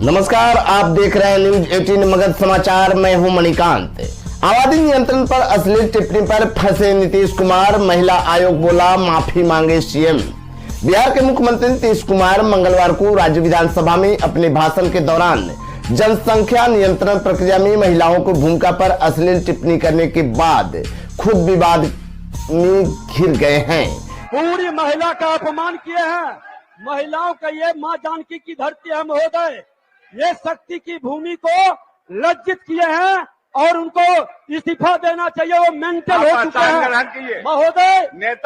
नमस्कार, आप देख रहे हैं न्यूज 18 मगध समाचार। मैं हूं मणिकांत। आबादी नियंत्रण पर अश्लील टिप्पणी पर फंसे नीतीश कुमार, महिला आयोग बोला माफी मांगे सीएम। बिहार के मुख्यमंत्री नीतीश कुमार मंगलवार को राज्य विधानसभा में अपने भाषण के दौरान जनसंख्या नियंत्रण प्रक्रिया में महिलाओं को भूमिका पर अश्लील टिप्पणी करने के बाद खुद विवाद में घिर गए हैं। पूरी महिला का अपमान किए हैं। महिलाओं का ये मां जानकी की धरती है महोदय, ये शक्ति की भूमि को लज्जित किए हैं और उनको इस्तीफा देना चाहिए। वो मेंटल हो चुके हैं महोदय।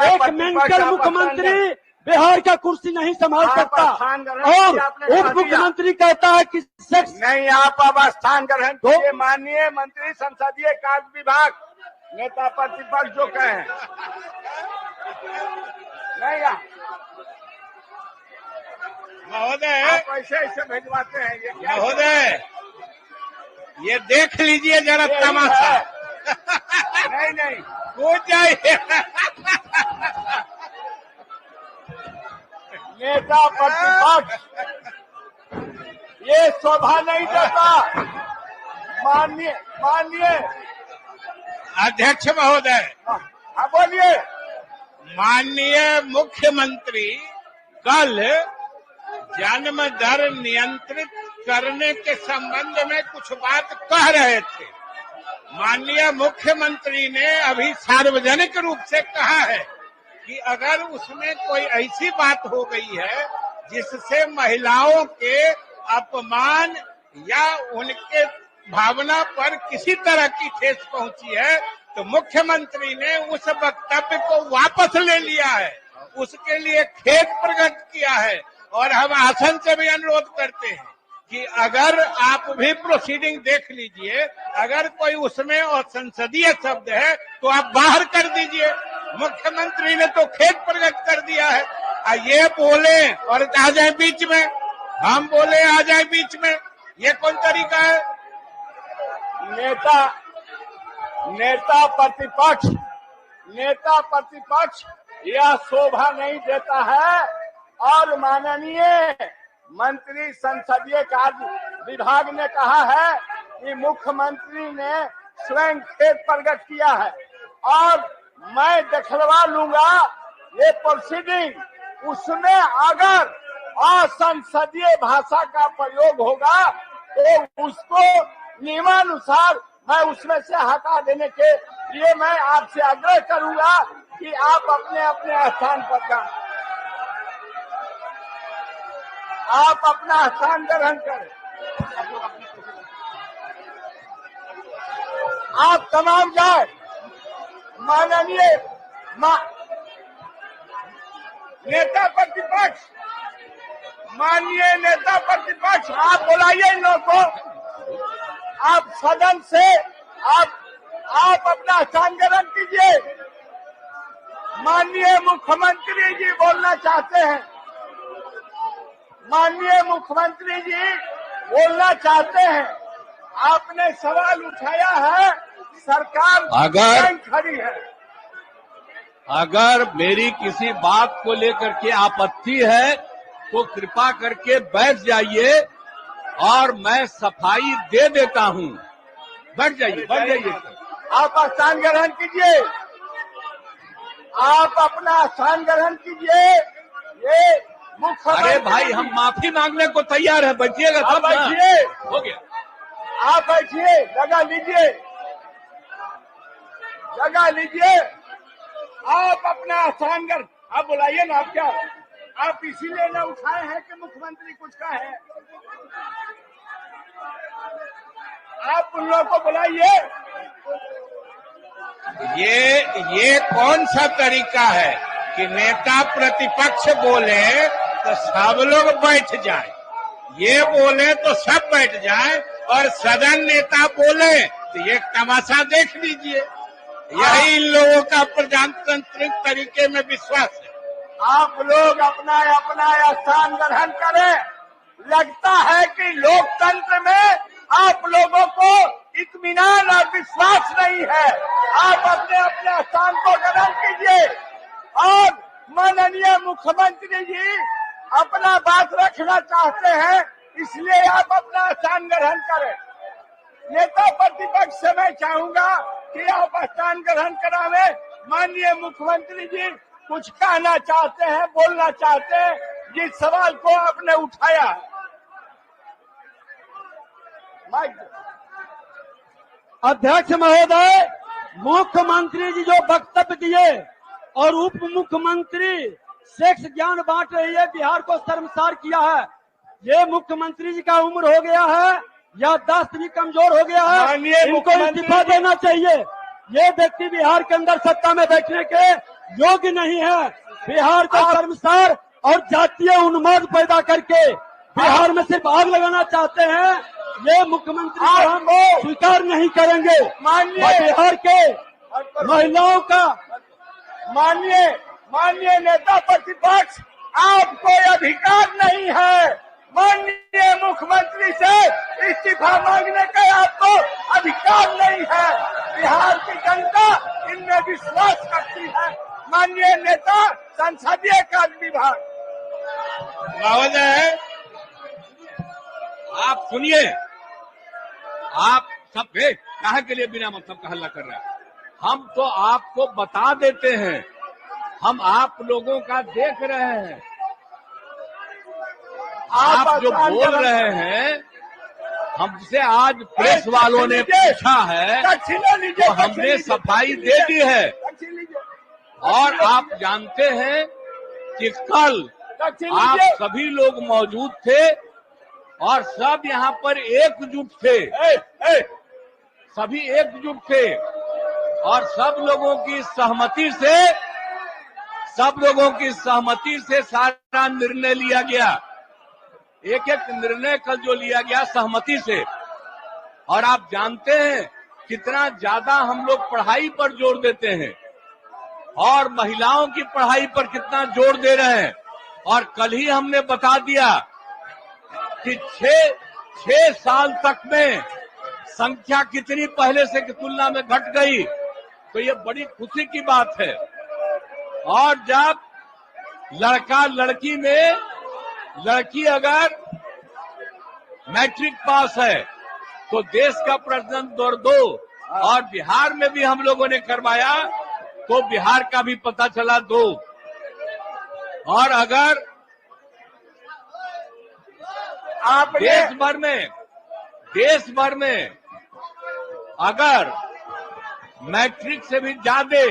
एक मेंटल मुख्यमंत्री बिहार का कुर्सी नहीं संभाल सकता और उप मुख्यमंत्री कहता है कि सेक्स नहीं। आप अब स्थान ग्रहण कीजिए। माननीय मंत्री संसदीय कार्य विभाग नेता प्रतिपक्ष जो कहे नहीं महोदय, आप ऐसे भिजवाते हैं ये क्या महोदय ये देख लीजिए जरा तमाशा। नहीं कूद जाइए। नेता प्रतिपक्ष ये शोभा नहीं देता। माननीय अध्यक्ष महोदय, हाँ बोलिए। माननीय मुख्यमंत्री कल जन्म दर नियंत्रित करने के संबंध में कुछ बात कह रहे थे। माननीय मुख्यमंत्री ने अभी सार्वजनिक रूप से कहा है कि अगर उसमें कोई ऐसी बात हो गई है जिससे महिलाओं के अपमान या उनके भावना पर किसी तरह की ठेस पहुंची है तो मुख्यमंत्री ने उस वक्तव्य को वापस ले लिया है, उसके लिए खेद प्रकट किया है। और हम आसन से भी अनुरोध करते हैं कि अगर आप भी प्रोसीडिंग देख लीजिए, अगर कोई उसमें असंसदीय शब्द है तो आप बाहर कर दीजिए। मुख्यमंत्री ने तो खेद प्रकट कर दिया है। ये बोले और आ जाए बीच में, हम बोले आ जाए बीच में, ये कौन तरीका है? नेता प्रतिपक्ष यह शोभा नहीं देता है। और माननीय मंत्री संसदीय कार्य विभाग ने कहा है कि मुख्यमंत्री ने स्वयं खेद प्रकट किया है और मैं दिखलवा लूंगा ये प्रोसीडिंग। उसमें अगर असंसदीय भाषा का प्रयोग होगा तो उसको नियमानुसार मैं उसमें से हटा देने के लिए मैं आपसे आग्रह करूंगा कि आप अपने अपने स्थान पर जाएं। आप अपना स्थान ग्रहण करें। आप तमाम जाए। माननीय नेता प्रतिपक्ष, माननीय नेता प्रतिपक्ष, आप बुलाइए इन लोगों को। आप सदन से आप अपना स्थान ग्रहण कीजिए। माननीय मुख्यमंत्री जी बोलना चाहते हैं। माननीय मुख्यमंत्री जी बोलना चाहते हैं। आपने सवाल उठाया है, सरकार अगर खड़ी है। अगर मेरी किसी बात को लेकर के आपत्ति है तो कृपा करके बैठ जाइए और मैं सफाई दे देता हूं। बैठ जाइए। आप स्थान ग्रहण कीजिए। आप अपना स्थान ग्रहण कीजिए। ये अरे भाई, हम माफी मांगने को तैयार है, बैठिएगा तब ना। बैठिए, हो गया। आप बैठिए, जगह लीजिए। आप अपना स्थान ग्रहण, आप बुलाइए ना। आप क्या आप इसीलिए न उठाए हैं कि मुख्यमंत्री कुछ का है? आप उन लोगों को बुलाइए। ये कौन सा तरीका है कि नेता प्रतिपक्ष बोले तो सब लोग बैठ जाए, ये बोले तो सब बैठ जाए, और सदन नेता बोले तो ये तमाशा देख लीजिए। यही इन लोगों का प्रजातांत्रिक तरीके में विश्वास है। आप लोग अपना स्थान ग्रहण करें। लगता है कि लोकतंत्र में आप लोगों को इत्मीनान और विश्वास नहीं है। आप अपने स्थान को ग्रहण कीजिए। और माननीय मुख्यमंत्री जी अपना बात रखना चाहते हैं, इसलिए आप अपना स्थान ग्रहण करें। नेता प्रतिपक्ष से मैं चाहूंगा कि आप स्थान ग्रहण करावे। माननीय मुख्यमंत्री जी कुछ कहना चाहते हैं, बोलना चाहते हैं जिस सवाल को आपने उठाया है। अध्यक्ष महोदय, मुख्यमंत्री जी जो वक्तव्य दिए और उप मुख्यमंत्री सेक्स ज्ञान बांट रही है, बिहार को शर्मसार किया है। ये मुख्यमंत्री जी का उम्र हो गया है या दस्त भी कमजोर हो गया है, इनको इस्तीफा देना चाहिए। ये व्यक्ति बिहार के अंदर सत्ता में बैठने के योग्य नहीं है। बिहार को शर्मसार और जातीय उन्माद पैदा करके बिहार में सिर्फ आग लगाना चाहते हैं। ये मुख्यमंत्री को हम स्वीकार नहीं करेंगे। बिहार के महिलाओं का माननीय नेता प्रतिपक्ष, आपको अधिकार नहीं है माननीय मुख्यमंत्री से इस्तीफा मांगने का। आपको अधिकार नहीं है। बिहार की जनता इनमें विश्वास करती है। माननीय नेता संसदीय कार्य विभाग। महोदय, आप सुनिए, आप सब कहा के लिए बिना मतलब का हल्ला कर रहे हैं। हम तो आपको बता देते हैं, हम आप लोगों का देख रहे हैं। आप जो बोल रहे हैं, हमसे आज प्रेस वालों ने पूछा है तो हमने सफाई दे दी है। और आप जानते हैं कि कल आप सभी लोग मौजूद थे और सब यहाँ पर एकजुट थे, सभी एकजुट थे और सब लोगों की सहमति से सारा निर्णय लिया गया। एक एक निर्णय कल जो लिया गया सहमति से। और आप जानते हैं कितना ज्यादा हम लोग पढ़ाई पर जोर देते हैं और महिलाओं की पढ़ाई पर कितना जोर दे रहे हैं। और कल ही हमने बता दिया कि 6 साल तक में संख्या कितनी पहले से की तुलना में घट गई, तो ये बड़ी खुशी की बात है। और जब लड़का लड़की में लड़की अगर मैट्रिक पास है तो देश का प्रजनन दर 2, और बिहार में भी हम लोगों ने करवाया तो बिहार का भी पता चला 2। और अगर आप देश भर में अगर मैट्रिक से भी ज्यादा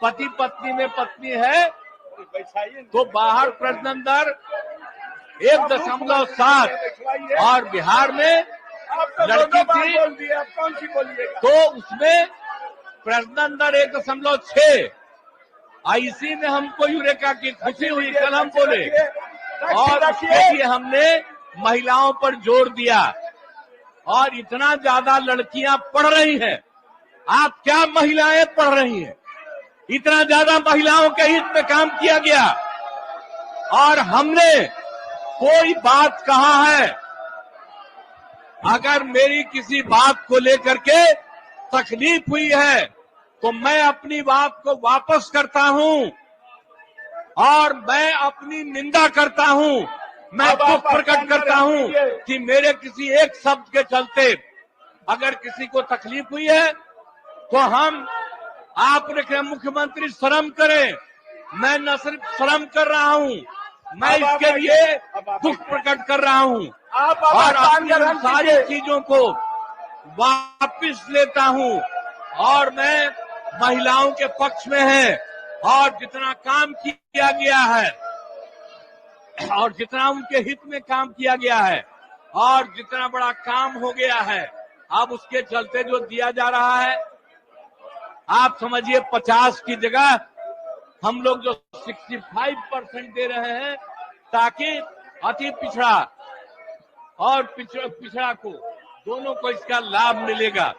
पति पत्नी में पत्नी है तो बाहर प्रजनन दर 1.7 और बिहार में लड़की थी तो उसमें प्रजनन दर 1.6। इसी में हमको यूरेका की खुशी हुई, कल हम बोले, और उसके लिए हमने महिलाओं पर जोर दिया। और इतना ज्यादा लड़कियां पढ़ रही हैं, आप क्या महिलाएं पढ़ रही हैं, इतना ज्यादा महिलाओं के हित में काम किया गया। और हमने कोई बात कहा है, अगर मेरी किसी बात को लेकर के तकलीफ हुई है तो मैं अपनी बात को वापस करता हूं और मैं अपनी निंदा करता हूं। मैं दुख प्रकट करता हूं कि मेरे किसी एक शब्द के चलते अगर किसी को तकलीफ हुई है तो आपने कहा मुख्यमंत्री शर्म करें। मैं न सिर्फ शर्म कर रहा हूं, मैं इसके लिए दुख प्रकट कर रहा हूं और अपनी सारी चीजों को वापिस लेता हूं। और मैं महिलाओं के पक्ष में है और जितना काम किया गया है और जितना उनके हित में काम किया गया है और जितना बड़ा काम हो गया है, अब उसके चलते जो दिया जा रहा है, आप समझिए 50 की जगह हम लोग जो 65% दे रहे हैं ताकि अति पिछड़ा और पिछड़ा को दोनों को इसका लाभ मिलेगा।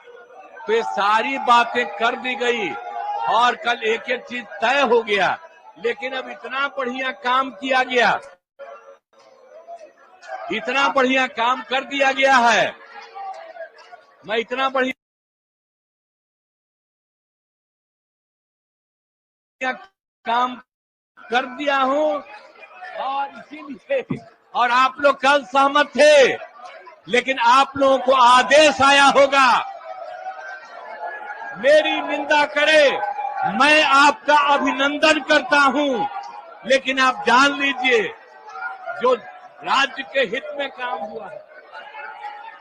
तो ये सारी बातें कर दी गई और कल एक एक चीज तय हो गया। लेकिन अब इतना बढ़िया काम किया गया, इतना बढ़िया काम कर दिया गया है, मैं इतना बढ़िया काम कर दिया हूं और इसीलिए और आप लोग कल सहमत थे लेकिन आप लोगों को आदेश आया होगा, मेरी निंदा करे, मैं आपका अभिनंदन करता हूं, लेकिन आप जान लीजिए जो राज्य के हित में काम हुआ है,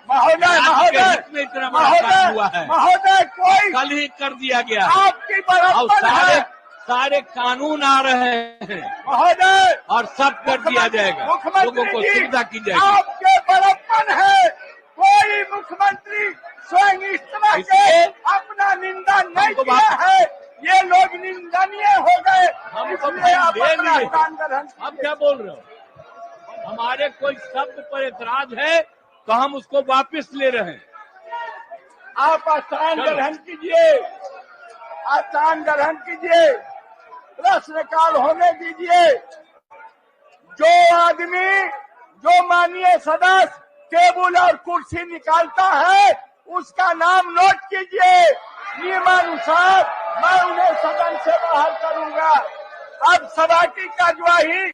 महोदय हित में इतना बड़ा काम हुआ है, महोदय कोई कल ही कर दिया गया आपकी और बड़प्पन है सारे कानून आ रहे हैं महोदय, और सब कर दिया जाएगा, लोगों को सुविधा की जाएगी। आपके बड़प्पन है, कोई मुख्यमंत्री स्वयं इस तरह के अपना निंदा नहीं किया है, ये लोग निंदनीय हो गए, इसलिए आप अपना स्थान ग्रहण कीजिए। अब क्या बोल रहे हो? हमारे कोई शब्द पर एतराज है तो हम उसको वापस ले रहे हैं। आप स्थान ग्रहण कीजिए, स्थान ग्रहण कीजिए, प्रश्नकाल होने दीजिए। जो आदमी, जो माननीय सदस्य टेबल और कुर्सी निकालता है उसका नाम नोट कीजिए, नियमानुसार मैं उन्हें सदन से बाहर करूंगा। अब सभा की कार्यवाही